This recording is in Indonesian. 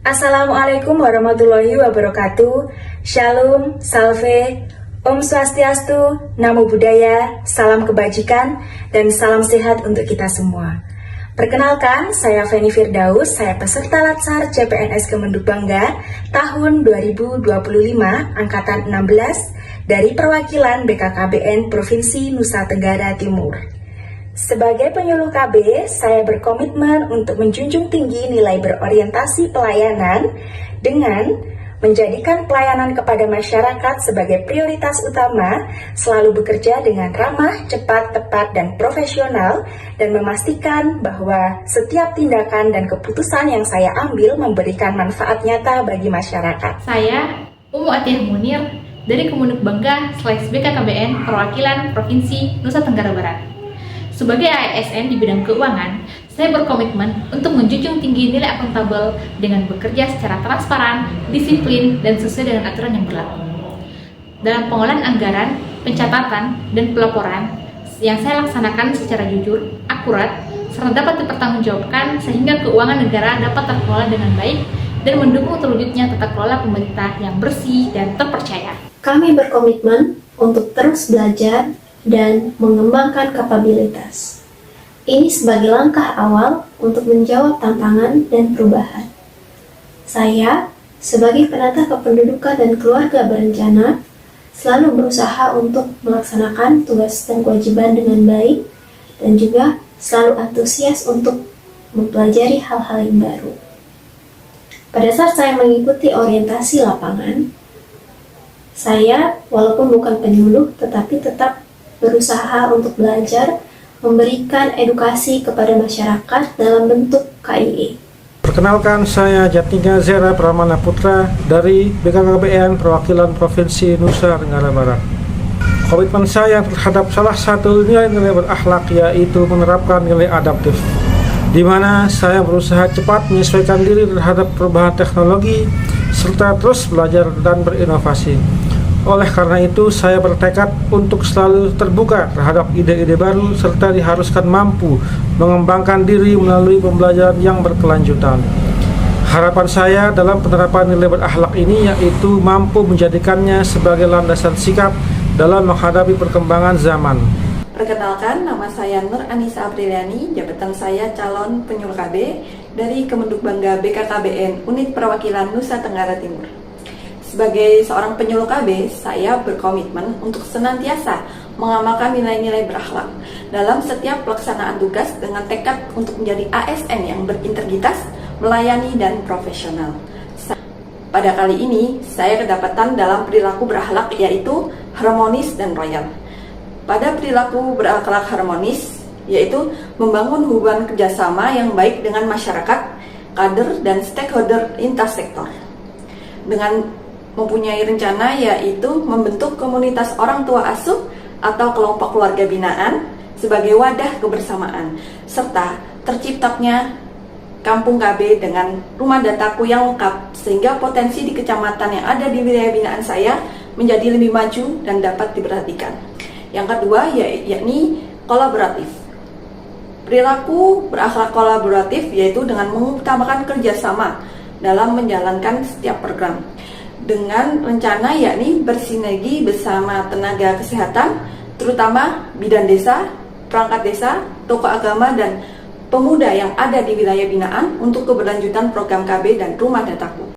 Assalamualaikum warahmatullahi wabarakatuh. Shalom, salve, Om Swastiastu, Namo Buddhaya, salam kebajikan, dan salam sehat untuk kita semua. Perkenalkan, saya Feni Firdaus, saya peserta Latsar CPNS Kemenduk Bangga tahun 2025, Angkatan 16, dari perwakilan BKKBN Provinsi Nusa Tenggara Timur. Sebagai penyuluh KB, saya berkomitmen untuk menjunjung tinggi nilai berorientasi pelayanan dengan menjadikan pelayanan kepada masyarakat sebagai prioritas utama, selalu bekerja dengan ramah, cepat, tepat, dan profesional, dan memastikan bahwa setiap tindakan dan keputusan yang saya ambil memberikan manfaat nyata bagi masyarakat. Saya, Umu Atiyah Munir, dari Kemenduk Bangga / BKKBN Perwakilan Provinsi Nusa Tenggara Barat. Sebagai ASN di bidang keuangan, saya berkomitmen untuk menjunjung tinggi nilai akuntabel dengan bekerja secara transparan, disiplin, dan sesuai dengan aturan yang berlaku. Dalam pengolahan anggaran, pencatatan, dan pelaporan yang saya laksanakan secara jujur, akurat, serta dapat dipertanggungjawabkan sehingga keuangan negara dapat terkelola dengan baik dan mendukung terwujudnya tata kelola pemerintah yang bersih dan terpercaya. Kami berkomitmen untuk terus belajar dan mengembangkan kapabilitas. Ini sebagai langkah awal untuk menjawab tantangan dan perubahan. Saya, sebagai penata kependudukan dan keluarga berencana, selalu berusaha untuk melaksanakan tugas dan kewajiban dengan baik dan juga selalu antusias untuk mempelajari hal-hal yang baru. Pada saat saya mengikuti orientasi lapangan, saya walaupun bukan penyuluh tetapi tetap berusaha untuk belajar, memberikan edukasi kepada masyarakat dalam bentuk KIE. Perkenalkan, saya Jatniga Zera Pramana Putra dari BKKBN Perwakilan Provinsi Nusa Tenggara Barat. Komitmen saya terhadap salah satu nilai-nilai berakhlak yaitu menerapkan nilai adaptif, di mana saya berusaha cepat menyesuaikan diri terhadap perubahan teknologi serta terus belajar dan berinovasi. Oleh karena itu, saya bertekad untuk selalu terbuka terhadap ide-ide baru serta diharuskan mampu mengembangkan diri melalui pembelajaran yang berkelanjutan. Harapan saya dalam penerapan nilai berakhlak ini yaitu mampu menjadikannya sebagai landasan sikap dalam menghadapi perkembangan zaman. Perkenalkan, nama saya Nur Anissa Apriliani, jabatan saya calon penyuluh KB dari Kemenduk Bangga BKKBN Unit Perwakilan Nusa Tenggara Timur. Sebagai seorang penyuluh KB, saya berkomitmen untuk senantiasa mengamalkan nilai-nilai berakhlak dalam setiap pelaksanaan tugas dengan tekad untuk menjadi ASN yang berintegritas, melayani, dan profesional. Pada kali ini, saya kedapatan dalam perilaku berakhlak yaitu harmonis dan royal. Pada perilaku berakhlak harmonis, yaitu membangun hubungan kerjasama yang baik dengan masyarakat, kader, dan stakeholder lintas sektor. Dengan mempunyai rencana yaitu membentuk komunitas orang tua asuh atau kelompok keluarga binaan sebagai wadah kebersamaan, serta terciptanya kampung KB dengan rumah dataku yang lengkap sehingga potensi di kecamatan yang ada di wilayah binaan saya menjadi lebih maju dan dapat diperhatikan. Yang kedua yakni kolaboratif. Perilaku berakhlak kolaboratif yaitu dengan mengutamakan kerjasama dalam menjalankan setiap program dengan rencana yakni bersinergi bersama tenaga kesehatan, terutama bidan desa, perangkat desa, tokoh agama, dan pemuda yang ada di wilayah binaan untuk keberlanjutan program KB dan rumah dataku.